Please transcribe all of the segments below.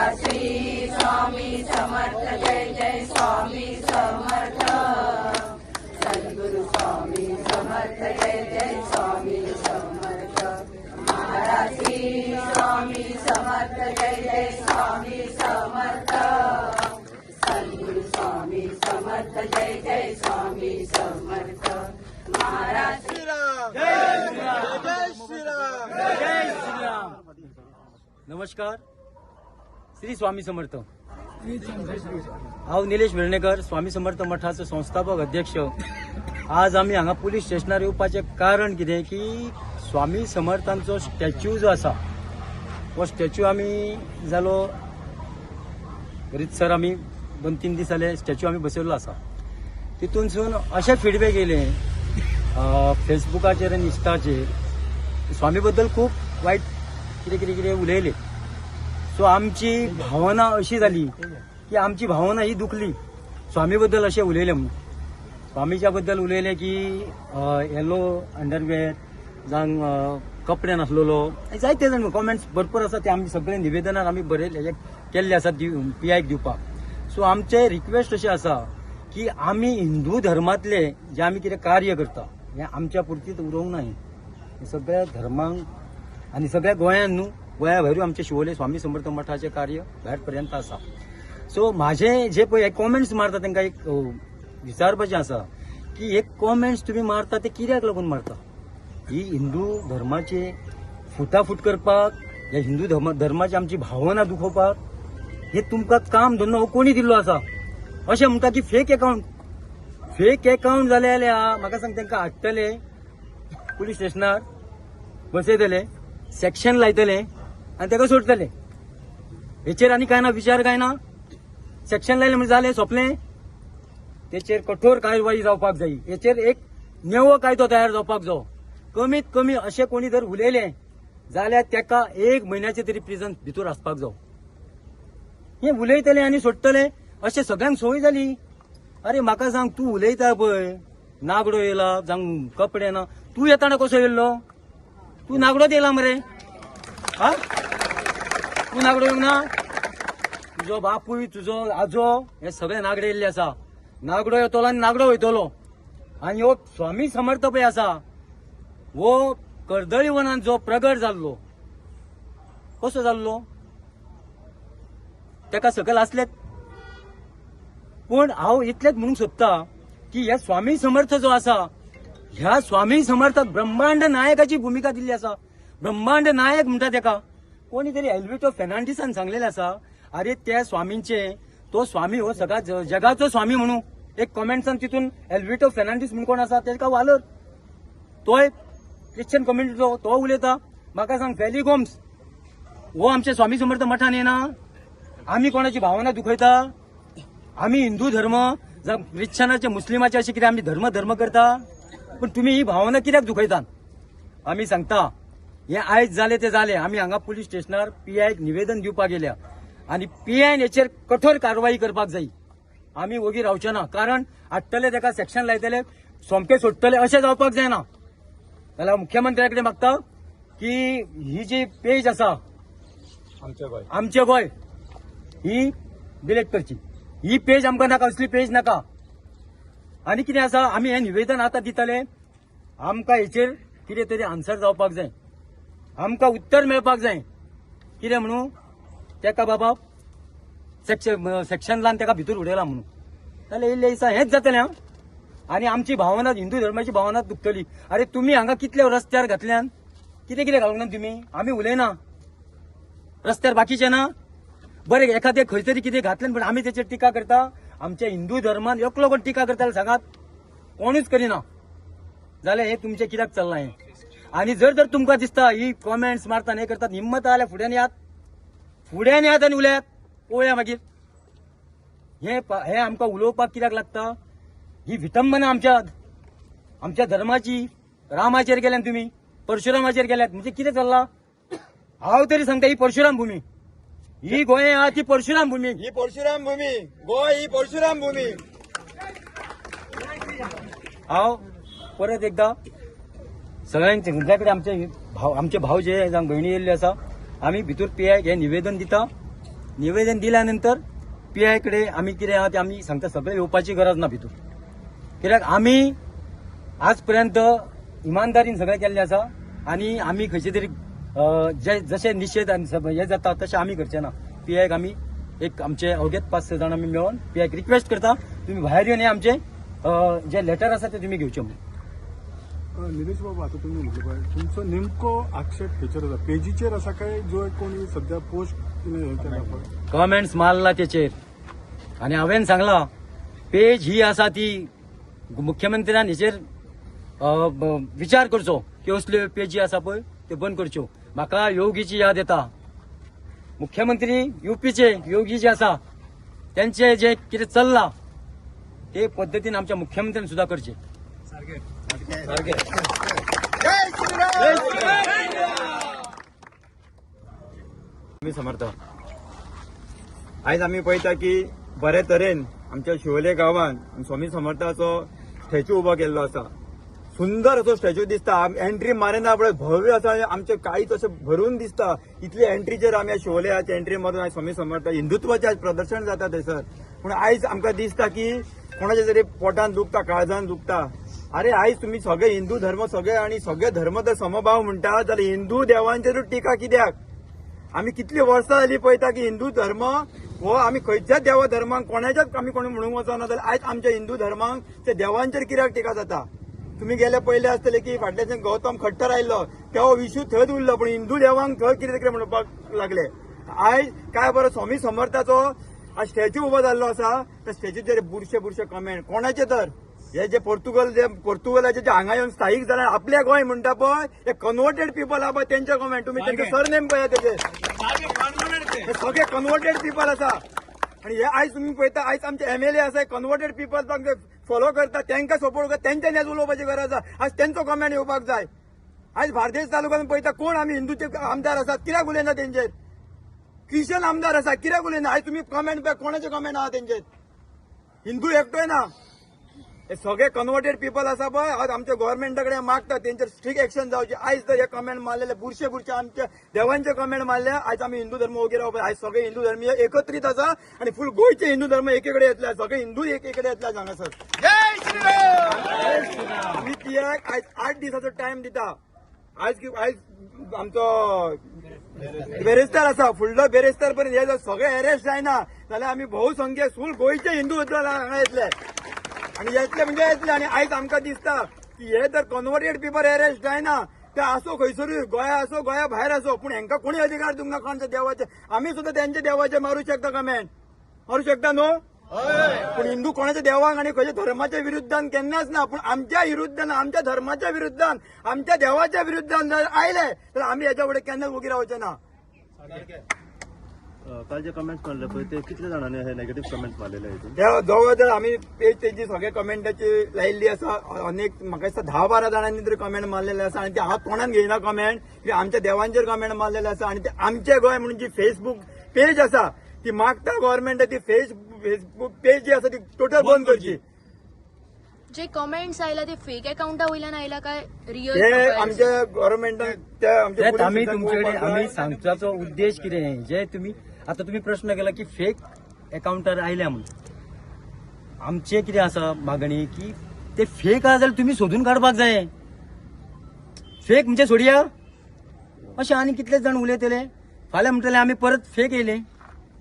श्री स्वामी समर्थ जय जय स्वामी समर्थ सद्गुरु स्वामी समर्थ जय जय स्वामी समर्थ महाराज श्री स्वामी समर्थ जय जय स्वामी समर्थ सद्गुरु स्वामी समर्थ जय जय स्वामी समर्थ महाराज नमस्कार. श्री स्वामी समर्थ. हांव निलेश वेर्णेकर, स्वामी समर्थ मठाचो संस्थापक अध्यक्ष. आज आम्ही हांगा पुलीस स्टेशनार येवपाचें कारण कितें की स्वामी समर्थांचो स्टॅच्यू जो आसा वो स्टॅच्यू आमी जालो रितसर आमी 2-3 दीस जाले स्टॅच्यू आमी बसयल्लो आसा. तितूनसून अशें फीडबॅक येयलें फेसबुकाचेर आनी इंस्टाचेर स्वामी बद्दल खूब वायट कितें उलयले. सो आमची भावना अशी जाली की आमची भावना ही दुखली स्वामी बद्दल अशें उलयलें म्हणून. स्वामीच्या बद्दल उलयलें की येलो अंडरवेअर जावं कपडे नासलेलो जायते जाण कॉमेंट्स भरपूर आसा ते आमी सगळे निवेदनार आमी बरयले केल्ले आसात PIक दिवपाक. सो आमचे रिक्वेस्ट अशें आसा की आमी हिंदू धर्मातले जे आमी कितें कार्य करता हें आमच्या पुरतीच उरोवंक ना. हें सगळ्या धर्मांक आनी सगळ्या गोंयांत न्हू गोंया भायरूय आमचे शिवोले स्वामी समर्थ मठाचें कार्य भायर पर्यंत आसा. सो म्हाजे जे पळय कॉमेंट्स मारता तांकां एक विचारपाचें आसा की हे कॉमेंट्स तुमी मारता ते कित्याक लागून मारता. ही हिंदू धर्माचे फुटाफूट करपाक या हिंदू धर्माची आमची भावना दुखोवपाक हे तुमकां काम धंदो हो कोणी दिल्लो आसा. अशें म्हणटा की फेक अकाउंट जाले जाल्यार म्हाका सांग तांकां हाडटले पुलीस स्टेशनार बसयतले सेक्शन लायतले आनी ताका सोडटले. हेचेर आनी काय ना विचार काय ना. सेक्शन लायले म्हणजे जालें सोंपलें. तेचेर कठोर कारवाई जावपाक जाय. हेचेर एक नेवो कायदो तयार जावपाक जाय. कमीत कमी अशें कोणी जर उलयलें जाल्यार ताका 1 म्हयन्याचे तरी प्रिझन भितर आसपाक जाय. हे उलयतले आनी सोडटले अशें सगळ्यांक संवय जाली. अरे म्हाका सांग तूं उलयता पळय नागडो येयला जावं कपडे ना तूं येताना कसो येयल्लो. तूं नागडोच येयला मरे. हा तूं नागडो येवंक ना. तुजो बापूय तुजो आजो हे सगळे नागडे येयल्ले आसा. नागडो येतलो आनी नागडो वयतलो. आनी हो स्वामी समर्थ पळय आसा हो कर्दळी वनांत जो प्रगट जाल्लो कसो जाल्लो ताका सकयल आसलेत. पूण हांव इतलेंच म्हणूंक सोदता की ह्या स्वामी समर्थ जो आसा ह्या स्वामी समर्थाक ब्रह्मांड नायकाची भूमिका दिल्ली आसा. ब्रह्मांड नायक म्हणटा ताका कोणी तरी एल्विटो फेर्नांडीसान सांगलेलें आसा. अरे त्या स्वामींचे तो स्वामी हो सगळ्या जगाचो स्वामी म्हणून एक कॉमेंट्सान तितून एल्विटो फेर्नांडीस म्हणून कोण आसा ताका वालर तोय ख्रिश्चन कम्युनिटीचो तो उलयता. म्हाका सांग फॅली गोम्स हो आमच्या स्वामी समर्थ मठान येना. आमी कोणाची भावना दुखयता. आमी हिंदू धर्म जावं ख्रिश्चनाचे मुस्लिमाचे अशें कितें आमी धर्म करता. पण तुम्ही ही भावना कित्याक दुखयता. आमी सांगता हे आयज जाले ते जाले. आमी हांगा पुलीस स्टेशनार PIक निवेदन दिवपाक गेल्या आनी PIन हेचेर कठोर कारवाई करपाक जाय. आमी वोगी रावचे ना. कारण हाडटले ताका सेक्शन लायतले सोमके सोडटले अशें जावपाक जायना. जाल्यार मुख्यमंत्र्या कडेन मागता की ही जी पेज आसा आमचे गोंय ही डिलीट करची. ही पेज आमकां नाका. असली पेज नाका. आनी कितें आसा आमी हें निवेदन आतां दितले. आमकां हेचेर कितें तरी आन्सर जावपाक जाय. आमकां उत्तर मेळपाक जाय. कितें म्हणून ताका बाबा सेक्शन लावन ताका भितर उडयला म्हणून जाल्यार इल्ले दिसा हेंच जातलें. आनी आमची भावना हिंदू धर्माची भावना दुखतली. अरे तुमी हांगा कितले रस्त्यार घातल्यान कितें घालूंक ना तुमी. आमी उलयना रस्त्यार बाकीचे ना. बरें एखादें खंय तरी कितें घातलें पण आमी तेचेर टिका करता. आमच्या हिंदू धर्मान एकलो कोण टिका करता सांगात कोणूच करिना. जाल्यार हें तुमचें कित्याक चल्लां हें. आनी जर तुमकां दिसता ही कॉमेंट्स मारता हें करतात हिम्मत जाल्यार फुड्यान यात आनी उलयात पळोवया मागीर. हें आमकां उलोवपाक कित्याक लागता. ही विटंबना आमच्या धर्माची. रामाचेर गेल्यात तुमी परशुरामाचेर गेल्यात म्हणजे कितें चल्लां. हांव तरी सांगता ही परशुराम भूमी. ही गोंय आहा ती परशुराम भूमी. गोंय ही परशुराम भूमी. हांव परत एकदा सगळ्यांचे आमचे भाव जे भयणी येयल्ले आसा आमी भितर PIक हे निवेदन दिता निवेदन दिल्यानंतर PI कडे आम्ही कितें आहा ते आमी सांगता सगळे येवपाची गरज ना भितूर. कित्याक आमी आजपर्यंत इमानदारीन सगळें केल्लें आसा आनी आमी खंयचे तरी जशे निशेध हे जाता तशें आमी करचे ना. PI आमी एक आमचे अवघेत 5-6 जाण आमी मेळोन PI रिक्वेस्ट करता तुम्ही भायर येवन हे आमचे जे लेटर आसा ते तुम्ही घेवचे म्हणून. निलेश बाबा, आता तुम्ही म्हटलं पाहिजे तुमचा नेमको आक्षेप खंयचेर आसा? पेजीचेर आसा काय जो कोणी सध्या पोस्ट हे केला पळय कॉमेंट्स मारला तेचेर आणि हांवें सांगला पेज ही आसा ती मुख्यमंत्र्यान हेचेर विचार करचो की असल्यो पेजी आसा पळय ते बंद करच्यो. म्हाका योगीची याद येता. मुख्यमंत्री UPचे योगी जे आसा त्यांचे जे कितें चल्ला ते पद्दतीन आमच्या मुख्यमंत्र्यान सुद्धा करचे. मी समर्थ. आयज आमी पळयता की बरे तरेन आमच्या शिवोले गांवांत स्वामी समर्थाचो स्टॅच्यू उबो केल्लो आसा. सुंदर असो स्टॅच्यू दिसता. एंट्री मारिना पळय भव्य आसा. आमचे काळीच अशें भरून दिसता. इतली एंट्रीचेर आमी शिवोलेच्या एंट्री मारून स्वामी समर्थ हिंदुत्वाचें आज प्रदर्शन जाता थंयसर. पूण आयज आमकां दिसता की कोणाच्या तरी पोटान दुखता, काळजान दुखता. अरे आयज तुम्ही सगळे हिंदू धर्म सगळे आणि सगळे धर्म जर समभाव म्हणटा जाल्यार हिंदू देवांचेरूच टिका कित्याक? आमी कितली वर्सां जाली पळयता की हिंदू धर्म हो आमी खंयच्याच देवा धर्मांक कोणाच्याच आमी कोणी म्हणूंक वचना जाल्यार आयज आमच्या हिंदू धर्मांक ते देवांचेर कित्याक टिका जाता? तुम्ही गेले पयले आसतले की फाटल्याच्यान गौतम खट्टर आयिल्लो तेव्हा विशू थंयच उरलो, पण हिंदू देवांक थंय कितें म्हणपाक लागले. आयज काय बरो स्वामी समर्थाचो आज स्टॅच्यू उबो जाल्लो आसा. त्या स्टॅच्यूचेर बुरशे कमेंट कोणाचे तर हे जे पोर्तुगलाचे जे हांगा येवन स्थायीक जाल्यार आपले गोंय म्हणटा पळय हे कन्वर्टेड पीपल आहा पळय तेंचे कमेंट तुम्ही तेंचे सरनेम पळया तेजे हे सगळे कन्वर्टेड पीपल आसा. आणि हे आयज तुम्ही पळयता आयज आमचे MLA आसा कन्वर्टेड पीपल फॉलो करता तांकां सपोर्ट करता तेंचे नेज उलोवपाची गरज आसा. आज तेंचो कमेंट येवपाक जाय. आयज बार्देस तालुक्यात पळयता कोण आमी हिंदूचे आमदार आसात कित्याक उलयना तेंचेर? ख्रिश्चन आमदार आसा कित्याक उलयना? आयज तुम्ही कमेंट पळय कोणाचे कमेंट आहा तेंचेर? हिंदू एकटोय ना. हे सगळे कन्वर्टेड पीपल आसा पळय आज आमच्या गव्हर्नमेंटा कडेन मागता तेंचेर स्ट्रिक्ट एक्शन जावची. आयज जर हे कमेंट मारलेले बुरशे आमच्या देवांचे कमेंट मारले आयज आमी हिंदू धर्म ओगे रावपा. आयज सगळे हिंदू धर्मीय एकत्रीत आसा आणि फुल गोंयचे हिंदू धर्म एकेकडे येतले. सगळे हिंदू एकेकडे येतले हांगासर. आमी कित्याक आयज 8 दिसाचो टायम दिता. आयज आमचो बेरेस्तार आसा फुडलो बेरेस्तार पर्यंत हे जर सगळे अरेस्ट जायना जाल्यार आमी भोवसंख्येक फुल गोंयचे हिंदू हांगा येतले आणि येतले म्हणजे येतले. आणि आयज आमकां दिसता की हे जर कन्वर्टेड पीपल अरेस्ट जायना ते असो खंयसरूय गोंया असो गोंया भायर असो पूण हांकां कोणी अधिकार दिवंक कोणच्या देवाचे. आमी सुद्दां त्यांच्या देवाचे मारू शकता कमेंट मारू शकता न्हू. पूण हिंदू कोणाच्या देवाक आणि खंयच्या धर्माच्या विरुद्धान केन्नाच ना. पूण आमच्या विरुद्धान आमच्या धर्माच्या विरुद्धान आमच्या देवाच्या विरुद्धान जर आयले तर आमी हेच्या फुडें केन्नाच उगी रावचे ना. काल जे कमेंट्स मारले पळय ते कितले जाणांनी हे नेगेटिव्ह कमेंट्स मारलेले आहेत? जवळ जवळ आमी पेज तेजी सगळे कमेंटाची लायिल्ली आसा. अनेक म्हाका दिसता 10-12 जाणांनी तरी कमेंट मारलेले आसा आणि ते हात तोंडान घेयना कमेंट की आमच्या देवांचेर कमेंट मारलेले आसा. आणि ते आमचे गोंय म्हणून जी फेसबुक पेज आसा ती मागता गव्हर्नमेंट ती फेसबुक पेज जी आसा ती टोटल बंद करची. जे कमेंट्स आयला ते फेक अकाउंटा वयल्यान आयला काय हे रियल? आमच्या गव्हर्नमेंटान त्यात आम्ही तुमच्याकडे आम्ही सांगण्याचा उद्देश कितें जे तुम्ही आता तुम्ही प्रश्न केला की फेक अकाउंटार आयल्या म्हणून आमचे कितें आसा मागणी की ते फेक आहा जाल्यार तुम्ही सोदून काडपाक जाय. फेक म्हणजे सोडया अशें आनी कितलेच जाण उलयतले फाल्यां म्हणटले आमी परत फेक येयले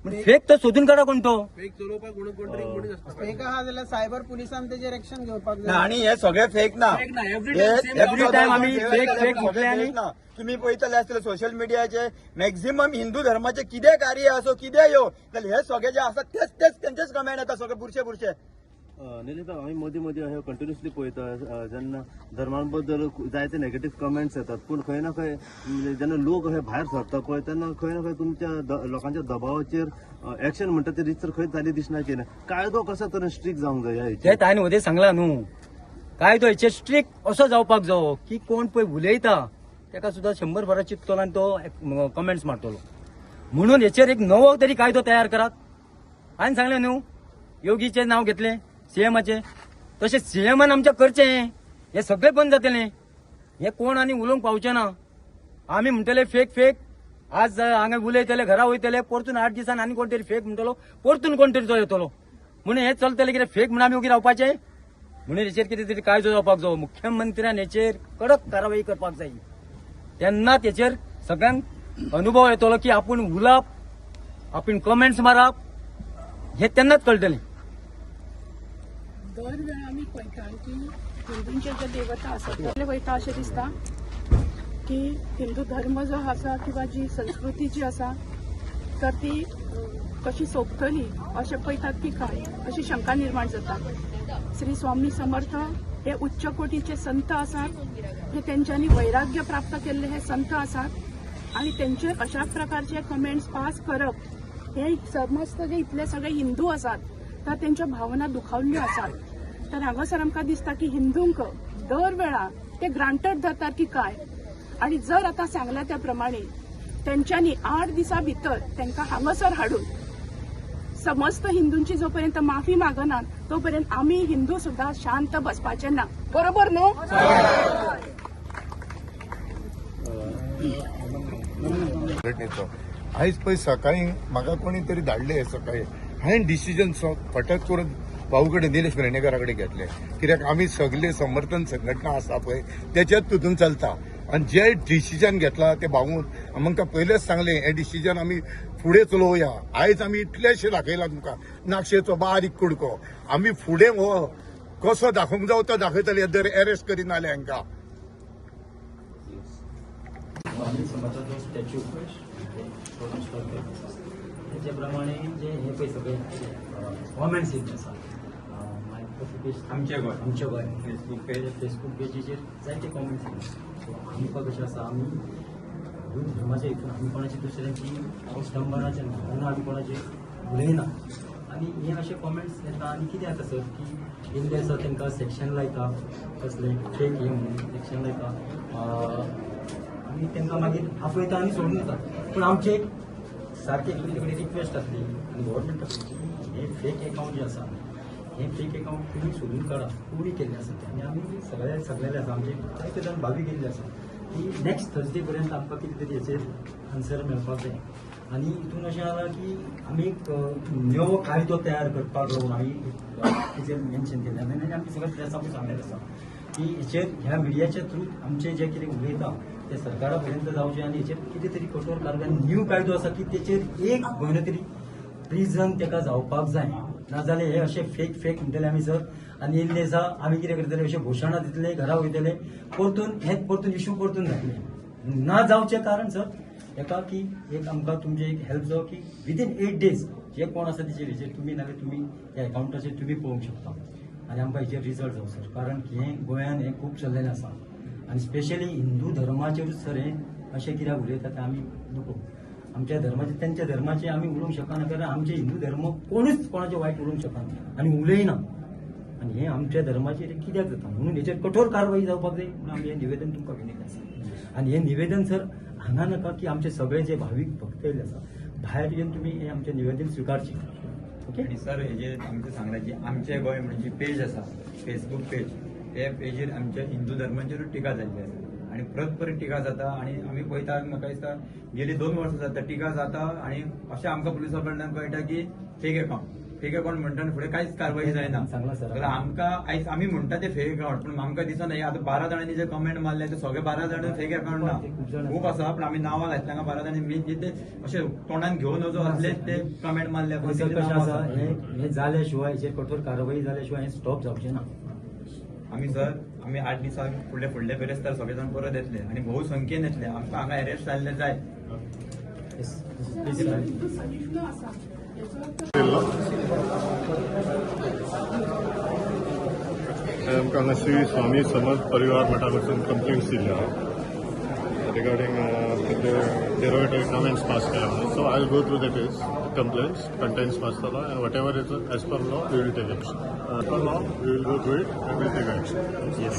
म्हणजे फेक तो सोदून काडा कोण तो. फेक आहा जाल्यार सायबर पुलिसान तेजेर एक्शन घेवपाक ना. जाय. आणि हे सगळे फेक ना. एवरी टाइम आम्ही फेक म्हटले आणि तुम्ही पळयतले आसतले सोशल मिडियाचे मॅक्झिमम हिंदू धर्माचे कितें कार्य असो कितें यो जाल्यार हे सगळे जे आसा तेच तेंचेच कमेंट येता सगळे बुरशे. निलेश बाबा, आम्ही मदीं अशें कंटिन्युअसली पळयता जेन्ना धर्मान बद्दल जायते नेगेटिव्ह कमेंट्स येतात पूण खंय ना खंय जेन्ना लोक हे भायर सरता पळय तेन्ना खंय ना खंय तुमच्या लोकांच्या दबावाचेर एक्शन म्हणटा ते रितसर खंय जाली दिसना की ना. कायदो कशा तरेन स्ट्रिक्ट जावंक जाय ह्या ते हांवें उदय सांगला न्हू. कायदो हेचेर स्ट्रिक्ट असो जावपाक जावो की कोण पळय उलयता तेका सुद्दां 100 फरां चिंततलो आनी तो कमेंट्स मारतलो. म्हणून हेचेर एक नवो तरी कायदो तयार करात. हांवें सांगलें न्हू योगीचें नांव घेतलें CMचे तशें CMन आमच्या करचें हे सगळें बंद जातलें. हे कोण आनी उलोवंक पावचे ना. आमी म्हणटले फेक आज हांगा उलयतले घरा वयतले परतून 8 दिसान आनी कोण तरी फेक म्हणटलो परतून कोण तरी तो येतलो म्हणून हे चलतले कितें फेक म्हणून आमी ओगी रावपाचे म्हणून हेचेर कितें तरी कायदो जावपाक जाय मुख्यमंत्र्यान हेचेर कडक कारवाई करपाक जाय तेन्ना तेचेर सगळ्यांक अनुभव येतलो की आपूण उलोवप आपूण कमेंट्स मारप हे तेन्नाच कळटलें. दर वेळा आमी पळयता की हिंदूंचे जे देवता आसा ते वयता अशें दिसता की हिंदू धर्म जो आसा किंवा जी संस्कृती जी आसा तर ती कशी सोंपतली अशें पळयतात की काय अशी शंका निर्माण जाता. श्री स्वामी समर्थ हे उच्च कोटीचे संत आसात जे तेंच्यांनी वैराग्य प्राप्त केल्ले हे संत आसात आणि तेंचे अशा प्रकारचे कमेंट्स पास करप हे समस्त जे इतले सगळे हिंदू आसात तर तेंच्यो भावना दुखावल्यो आसात तर हांगासर आमकां दिसता की हिंदूंक दर वेळा ते ग्रांटेड धरतात की काय आणि जर आता सांगल्या त्या प्रमाणे तेंच्यांनी 8 दिसा भितर तांकां हांगासर हाडून समस्त हिंदूंची जोपर्यंत माफी मागनात तोपर्यंत आम्ही हिंदू सुद्धा शांत बसपाचे ना. बरोबर न्हू? आयज पळय सकाळी म्हाका कोणी तरी धाडले सकाळी हांवें डिसिजन फटक करून भाऊ कडेन निलेश पेडणेकरा कडेन घेतले कित्याक आमी सगळे समर्थन संघटना आसा पळय तेच्याच तुतून चलता आनी जे डिसिजन घेतला ते भाऊन आमकां पयलेच सांगलें हें डिसिजन आमी फुडें चलोवया. आयज आमी इतलेशे दाखयला तुमकां नाक्षेचो बारीक कुडको आमी फुडें हो कसो दाखोवंक जावं तो दाखयतले जर अरेस्ट करीन जाल्यार हांकां. स्वामी समर्थाचो स्टॅच्यू त्याच्या प्रमाणे जे हे पळय सगळे कॉमेंट्स येत आसा आमचे गोय फेसबूक पेजीचेर जायते कॉमेंट्स येतात. सो आमी कशें आसा आमी हिंदू धर्माच्या हितून आमी कोणाची दुसऱ्यांची अवस्तंभनाचे ना म्हणून आमी कोणाचे उलयना आनी हे अशे कॉमेंट्स येता आनी कितें जाता सर की येयल्ले आसा तांकां सेक्शन लायता कसले फेक हे म्हणून सेक्शन लायता आनी तांकां मागीर आपयता आनी सोडून दिता. पूण आमचे एक सारखे कितें कडेन रिक्वेस्ट आसली आनी गव्हर्मेंट हे फेक अकाउंट जे आसा हे फेक अकाउंट तुमी सोडून काडा कोणी केल्ले आसा ते आनी आमी सगळ्याले आसा आमचे जायते जाण भावी केल्ले आसा की नेक्स्ट थर्सडे पर्यंत आमकां कितें तरी हेचेर आन्सर मेळपाक जाय. आनी हितून अशें जाला की आमी एक नवो कायदो तयार करपाक लागून आमी हेचेर मेन्शन केलें आनी आमी सगळ्या प्रेसाकूय सांगलेलें आसा की हेचेर ह्या मिडियाच्या थ्रू आमचे जे कितें उलयता ते सरकारा पर्यंत जावचे आनी हेचेर कितें तरी कठोर कारवाय न्यू कायदो आसा की तेचेर एक म्हयनो तरी प्रिझन ताका जावपाक जाय नाजाल्यार हे अशे फेक म्हणटले आमी सर आनी येयल्ले आसा आमी कितें करतले अशे घोशणा दितले घरा वयतले परतून इश्यू परतून जातले ना जावचे कारण सर हेका की एक आमकां तुमचे एक हेल्प जावं की विदीन 8 days जे कोण आसा तेचेर तुमी नाल्यार तुमी ह्या अकाउंटाचेर तुमी पळोवंक शकता आनी आमकां हेचेर रिजल्ट जावं सर कारण हे गोंयांत हे खूब चल्लेलें आसा आनी स्पेशली हिंदू धर्माचेरूच सर हे अशें कित्याक उलयता तें आमी नको आमच्या धर्माचे तेंच्या धर्माचे आमी उलोवंक शकना कारण आमचे हिंदू धर्म कोणूच कोणाचे वायट उलोवंक शकना आनी उलयना आनी हे आमच्या धर्माचेर कित्याक जाता म्हणून हेचेर कठोर कारवाई जावपाक जाय म्हणून आमी हें निवेदन तुमकां घेवन आसा आनी हें निवेदन सर हांगा नाका की आमचे सगळे जे भावीक भक्त येयले आसा भायर येवन तुमी हें आमचें निवेदन स्विकारची ओके. आणि सर हेजे आमचे सांगल्याची आमचे गोय म्हणजे पेज आसा फेसबूक पेज त्या पेजीर आमच्या हिंदू धर्माचेरूच टिका जाल्ली आसा आणि परत टिका जाता आणि आमी पळयता म्हाका दिसता गेली 2 वर्सां जाता टिका जाता आणि अशें आमकां पुलिसा कडल्यान कळटा की फेक अकाउंट म्हणटा फुडें कांयच कारवाई जायना. सांगला सर जाल्यार आमकां आयज आमी म्हणटा ते फेक अकाउंट पूण आमकां दिसना हे आतां 12 जाणांनी जे कमेंट मारले ते सगळे 12 जाण फेक अकाउंट ना खूब आसा पण आमी नांवां घातल्या हांगा 12 जाणांनी मेन जे ते अशे तोंडान घेवन वचो असलेच ते कमेंट मारले कशें आसा हे जाल्या शिवाय हेचेर कठोर कारवाई जाल्या शिवाय हें स्टॉप जावचें ना. आमी 8 दिसांक फुडले बेरेस्तार सगळे जाण परत येतले आणि भोव संख्येन येतले आमकां हांगा अरेस्ट जाल्ले जाय. सहिष्णू आसा आमकां हांगासर स्वामी समर्थ परिवार मठा कडसून कंप्लेंट्स दिल्या रिगार्डींग डेरोगेटरी कमेंट्स पास केला म्हणून so I will go through the complaints, contains masala, and whatever is as per law, we will take action. As per law, we will go through it and we will take action. Yes.